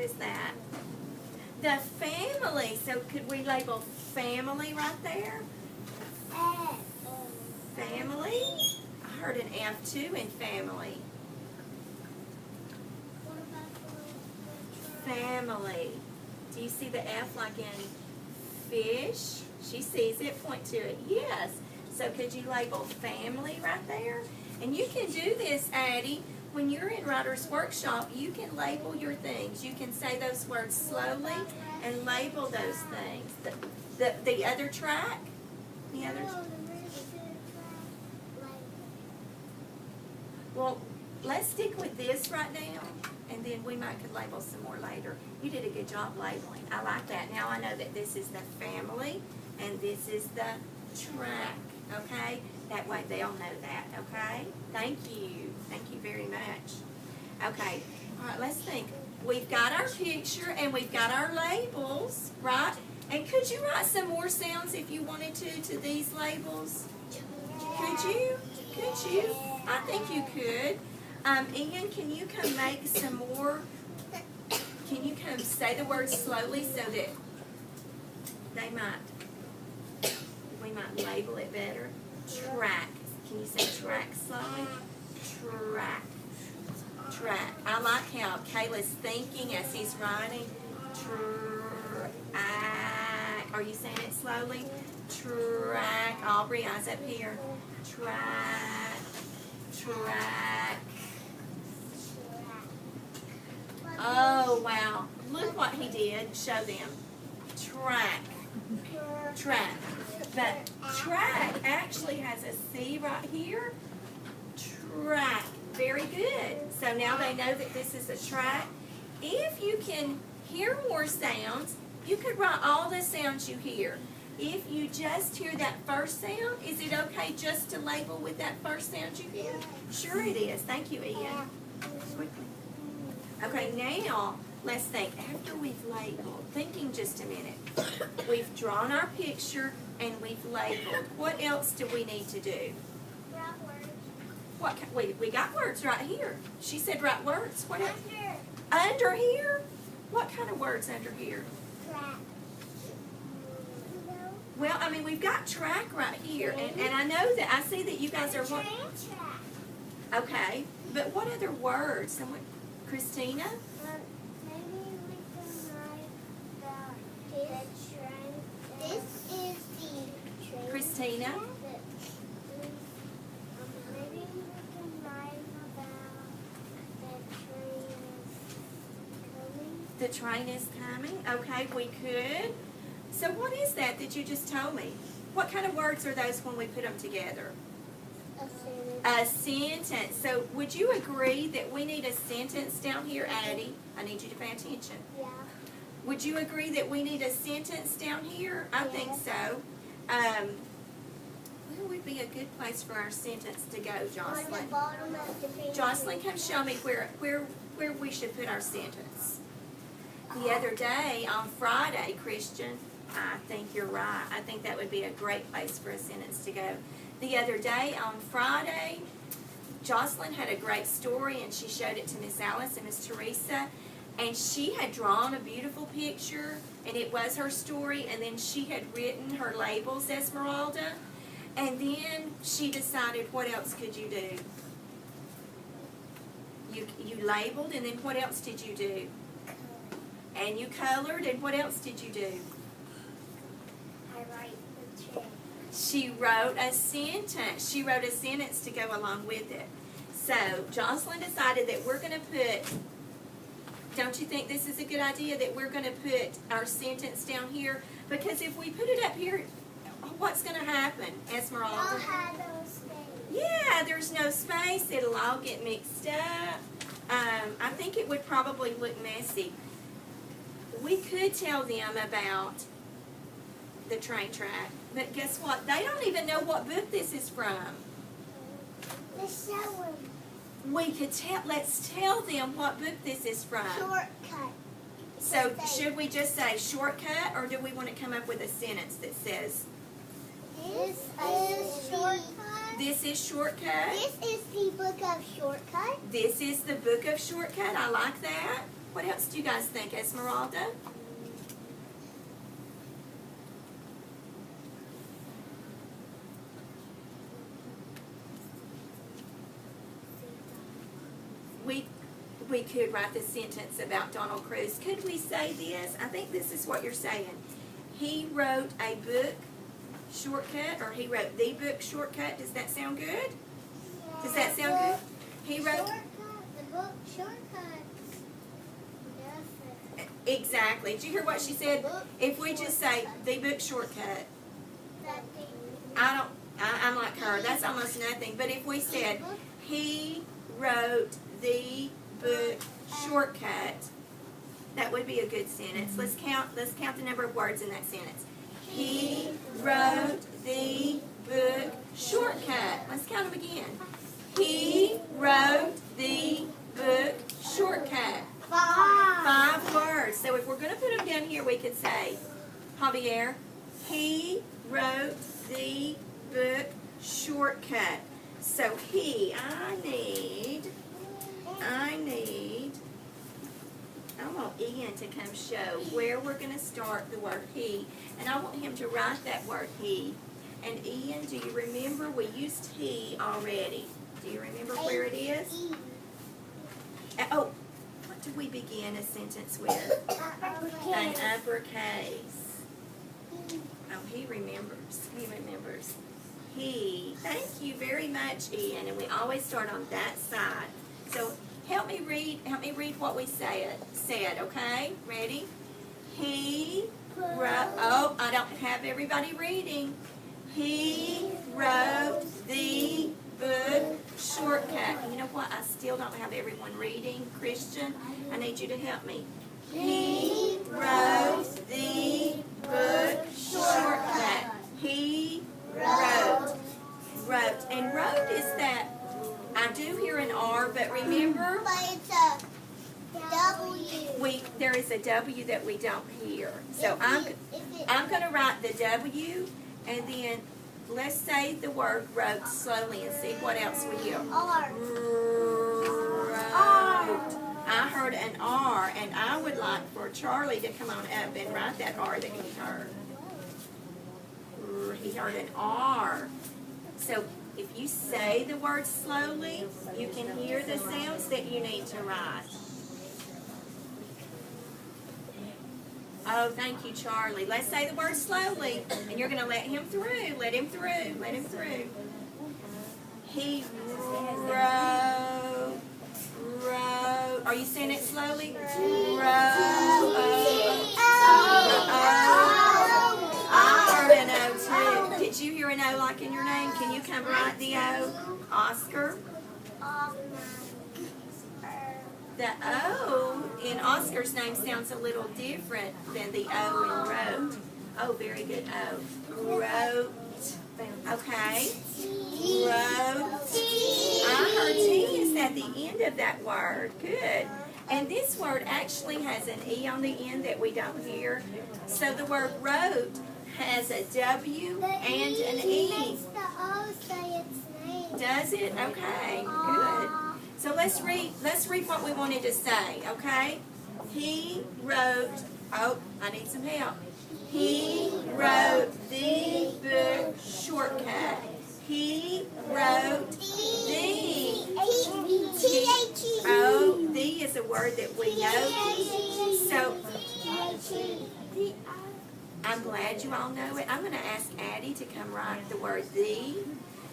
is that? The family. So could we label family right there? Family. I heard an F too in family. Family. Do you see the F like in fish? She sees it, point to it. Yes. So could you label family right there? And you can do this, Addie. When you're in Writer's Workshop, you can label your things. You can say those words slowly and label those things. The other track? The other. Well, let's stick with this right now, and then we might could label some more later. You did a good job labeling. I like that. Now I know that this is the family, and this is the track, okay? That way they'll know that, okay? Thank you. Thank you very much. Okay, all right, let's think. We've got our picture, and we've got our labels, right? And could you write some more sounds if you wanted to these labels? Could you? Could you? I think you could. Ian, can you come make some more? Can you come say the words slowly so that they might, we might label it better? Track. Can you say track slowly? Track. Track. I like how Kayla's thinking as he's writing. Track. Are you saying it slowly? Track. Aubrey, eyes up here. Track. Track. Oh, wow. Look what he did. Show them. Track. Track. But track actually has a C right here. Track. Very good. So now they know that this is a track. If you can hear more sounds, you could write all the sounds you hear. If you just hear that first sound, is it okay just to label with that first sound you hear? Sure it is. Thank you, Ian. Quickly. Okay, now let's think. After we've labeled, thinking just a minute, we've drawn our picture and we've labeled. What else do we need to do? What? We got words right here. She said write words. What else? Under here? What kind of words under here? Well, I mean, we've got track right here, and I know that I see that you guys are. Okay, but what other words? Someone, Christina? Maybe we can write about the train. This is the train. Christina? Maybe we can write about the train is coming. The train is coming. Okay, we could. So what is that you just told me? What kind of words are those when we put them together? A sentence. So would you agree that we need a sentence down here, Addie? I need you to pay attention. Yeah. Would you agree that we need a sentence down here? I think so. Where would be a good place for our sentence to go, Jocelyn? On the bottom of the page. Jocelyn, come show me where we should put our sentence. The other day, on Friday, Christian, I think you're right. I think that would be a great place for a sentence to go. The other day, on Friday, Jocelyn had a great story, and she showed it to Miss Alice and Miss Teresa, and she had drawn a beautiful picture, and it was her story, and then she had written her labels, Esmeralda, and then she decided, what else could you do? You labeled, and then what else did you do? And you colored, and what else did you do? I write the train. She wrote a sentence. She wrote a sentence to go along with it. So Jocelyn decided that we're going to put, don't you think this is a good idea, that we're going to put our sentence down here? Because if we put it up here, what's going to happen, Esmeralda? I'll have no space. Yeah, there's no space. It'll all get mixed up. I think it would probably look messy. We could tell them about the train track, but guess what? They don't even know what book this is from. Let's show them. We could tell. Let's tell them what book this is from. Shortcut. So should we just say shortcut, or do we want to come up with a sentence that says This is shortcut. this is shortcut? This is the book of shortcut. This is the book of shortcut. I like that. What else do you guys think, Esmeralda? We could write the sentence about Donald Cruz. Could we say this? I think this is what you're saying. He wrote a book shortcut, or he wrote the book shortcut. Does that sound good? Does that sound good? He wrote the book shortcut. Exactly. Did you hear what she said? If we just say the book shortcut, I'm like her. That's almost nothing. But if we said he wrote the book shortcut, that would be a good sentence. Let's count the number of words in that sentence. He wrote the book shortcut. Let's count them again. He wrote the book shortcut. 5 words. So if we're going to put them down here, we could say, Javier, he wrote the book shortcut. So I want Ian to come show where we're going to start the word he. And I want him to write that word he. And Ian, do you remember we used he already? Do you remember where it is? Oh, what do we begin a sentence with? An uppercase. Oh, he remembers. He remembers. He. Thank you very much, Ian. And we always start on that side. So help me read what we said, okay? Ready? He wrote, oh, I don't have everybody reading. He wrote the book shortcut. You know what? I still don't have everyone reading. Christian, I need you to help me. He wrote the book shortcut. He wrote. And wrote is that, I do hear an R, but remember, But it's a W. there is a W that we don't hear. So I'm going to write the W, and then let's say the word wrote slowly and see what else we hear. R. Wrote. I heard an R, and I would like for Charlie to come on up and write that R that he heard. He heard an R. So if you say the word slowly, you can hear the sounds that you need to write. Oh, thank you, Charlie. Let's say the word slowly, and you're going to let him through. Let him through. Let him through. He wrote. Are you saying it slowly? I heard an O too. Did you hear an O like in your name? Can you come write the O? Oscar? The O in Oscar's name sounds a little different than the O in wrote. Oh, very good O. Wrote. Okay. Wrote. I heard T is at the end of that word. Good. And this word actually has an E on the end that we don't hear. So the word wrote has a W and an E. Makes the O say its name. Does it? Okay. Good. So let's read what we wanted to say, okay? He wrote, oh, I need some help. He wrote the book shortcut. He wrote the. T-H-E. Oh, the is a word that we know. So, I'm glad you all know it. I'm going to ask Addie to come write the word the.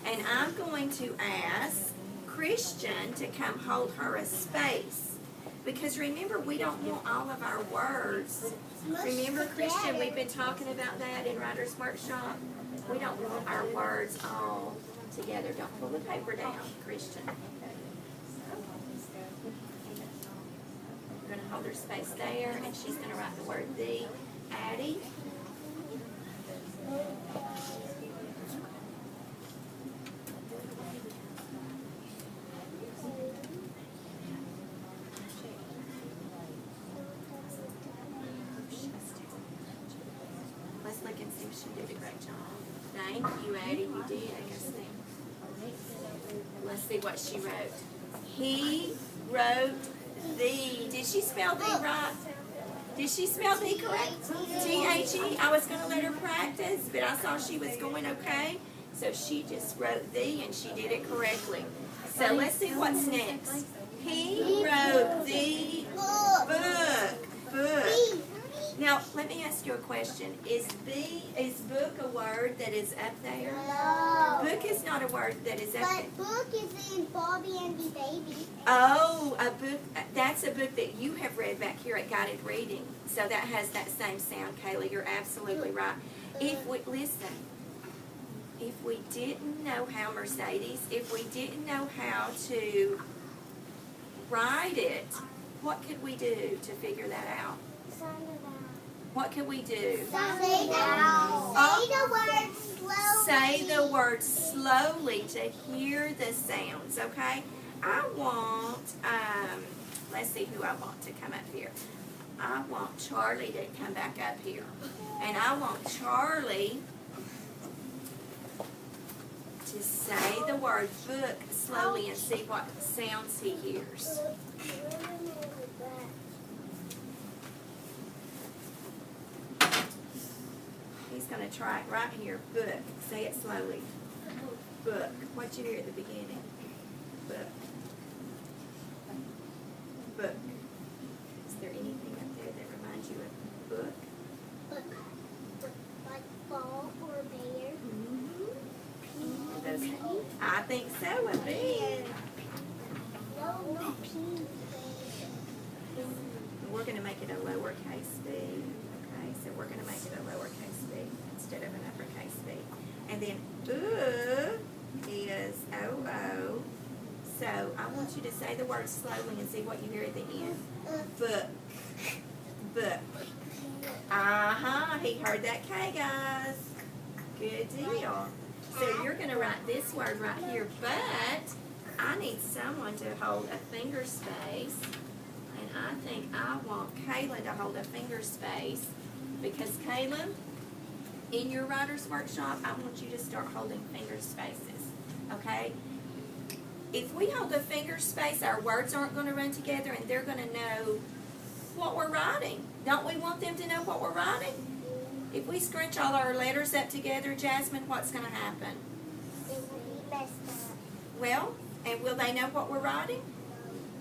And I'm going to ask Christian to come hold her a space. Because remember, we don't want all of our words. Remember, Christian, we've been talking about that in Writer's Workshop. We don't want our words all together. Don't pull the paper down, Christian. We're going to hold her space there, and she's going to write the word the. Addie. Let's look and see if she did a great job. Thank you, Addie. You did. Let's see what she wrote. He wrote The. Did she spell the right? Did she spell the correct? T-H-E. I was going to let her practice, but I saw she was going okay. So she just wrote the, and she did it correctly. So let's see what's next. He wrote the book. Now, let me ask you a question. Is book a word that is up there? No. Book is not a word that is up there. But book is in Bobby and the Baby. Oh, a book. That's a book that you have read back here at Guided Reading. So that has that same sound, Kayla. You're absolutely right. If we didn't know how Mercedes, if we didn't know how to write it, what could we do to figure that out? What could we do? Say the word slowly. Say the word slowly to hear the sounds, okay? I want, let's see who I want to come up here. I want Charlie to come back up here. And I want Charlie to say the word book slowly and see what sounds he hears. He's going to try it right here. Book. Say it slowly. Book. What'd you hear at the beginning? Book. Book. Is there anything up there that reminds you of book? Like ball or bear. I think so, a bee. No, pea. We're going to make it a lowercase b. Okay, so we're going to make it a lowercase b instead of an uppercase b. And then is O-O. So I want you to say the word slowly and see what you hear at the end. Book. Book. Uh-huh, he heard that K, guys. Good deal. So you're going to write this word right here, but I need someone to hold a finger space. And I think I want Kayla to hold a finger space because Kayla, in your writer's workshop, I want you to start holding finger spaces, okay? If we hold a finger space, our words aren't going to run together and they're going to know what we're writing. Don't we want them to know what we're writing? If we scrunch all our letters up together, Jasmine, what's going to happen? It will be messed up. Well, and will they know what we're writing?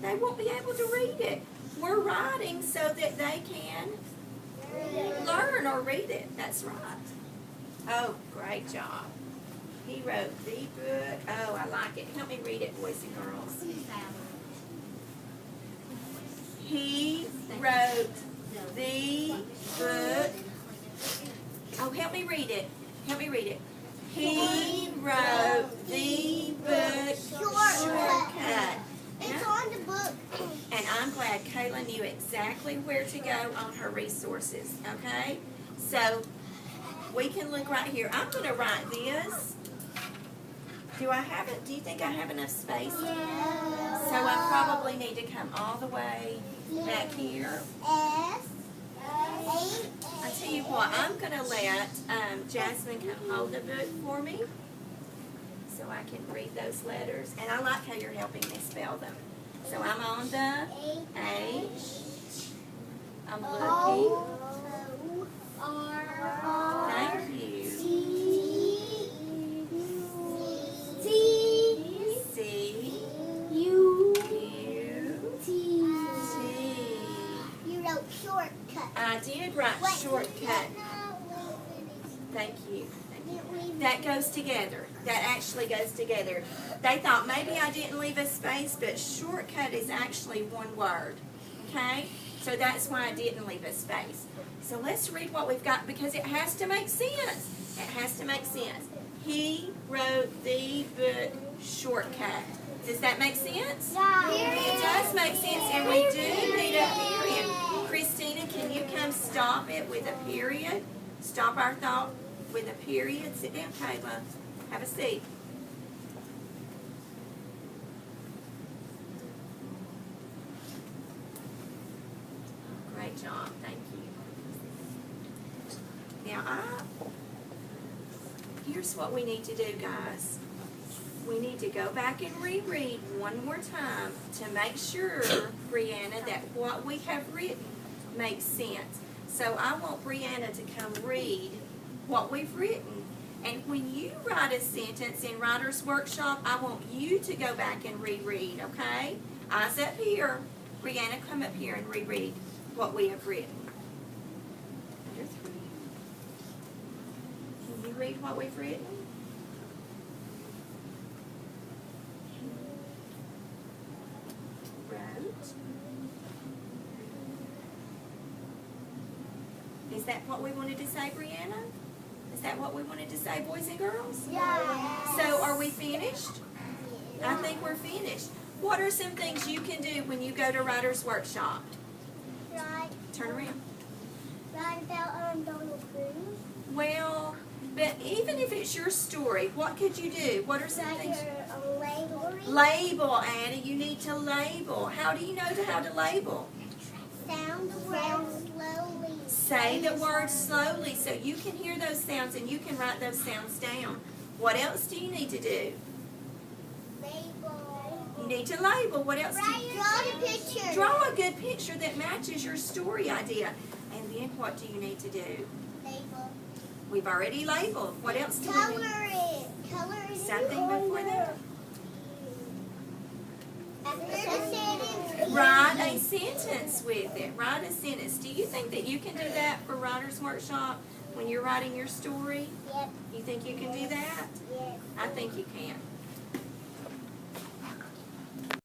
They won't be able to read it. We're writing so that they can learn or read it. That's right. Oh, great job. He wrote the book. Oh, I like it. Help me read it, boys and girls. He wrote the book. Oh, help me read it. Help me read it. He wrote the book shortcut. It's on the book. And I'm glad Kayla knew exactly where to go on her resources, okay? So, we can look right here. I'm going to write this. Do you think I have enough space? Yeah. So I probably need to come all the way back here. I I tell you what, I'm going to let Jasmine come hold the book for me so I can read those letters. And I like how you're helping me spell them. So I'm on the H. I'm looking. Thank you. C. U. T. You wrote shortcut. I did write shortcut. Thank you. That goes together. That actually goes together. They thought maybe I didn't leave a space, but shortcut is actually one word. Okay? So that's why I didn't leave a space. So let's read what we've got because it has to make sense. It has to make sense. He wrote the book shortcut. Does that make sense? Yeah. It does make sense, and we do need a period. Christina, can you come stop it with a period? Stop our thought with a period. Sit down, Kayla. Have a seat. Great job. Thank you. Now, here's what we need to do, guys. we need to go back and reread one more time to make sure, Brianna, that what we have written makes sense. So I want Brianna to come read what we've written. And when you write a sentence in Writer's Workshop, I want you to go back and reread, okay? Eyes up here. Brianna, come up here and reread what we have written. Can you read what we've written? Is that what we wanted to say, Brianna? Is that what we wanted to say, boys and girls? Yeah. So are we finished? I think we're finished. What are some things you can do when you go to Writer's Workshop? Write. Turn around. Write about Donald Cruz. Well, but even if it's your story, what could you do? What are some Write things? your label. Label, Annie. You need to label. How do you know how to label? Sound the word slowly. Say the word slowly so you can hear those sounds and you can write those sounds down. What else do you need to do? Label. You need to label. What else do you Draw the picture. Draw a good picture that matches your story idea. And then what do you need to do? Label. We've already labeled. What else do we Color need? it. Color it. Something before that? After the sentence. Write a sentence with it. Write a sentence. Do you think that you can do that for Writer's Workshop when you're writing your story? Yep. You think you can do that? Yes. I think you can.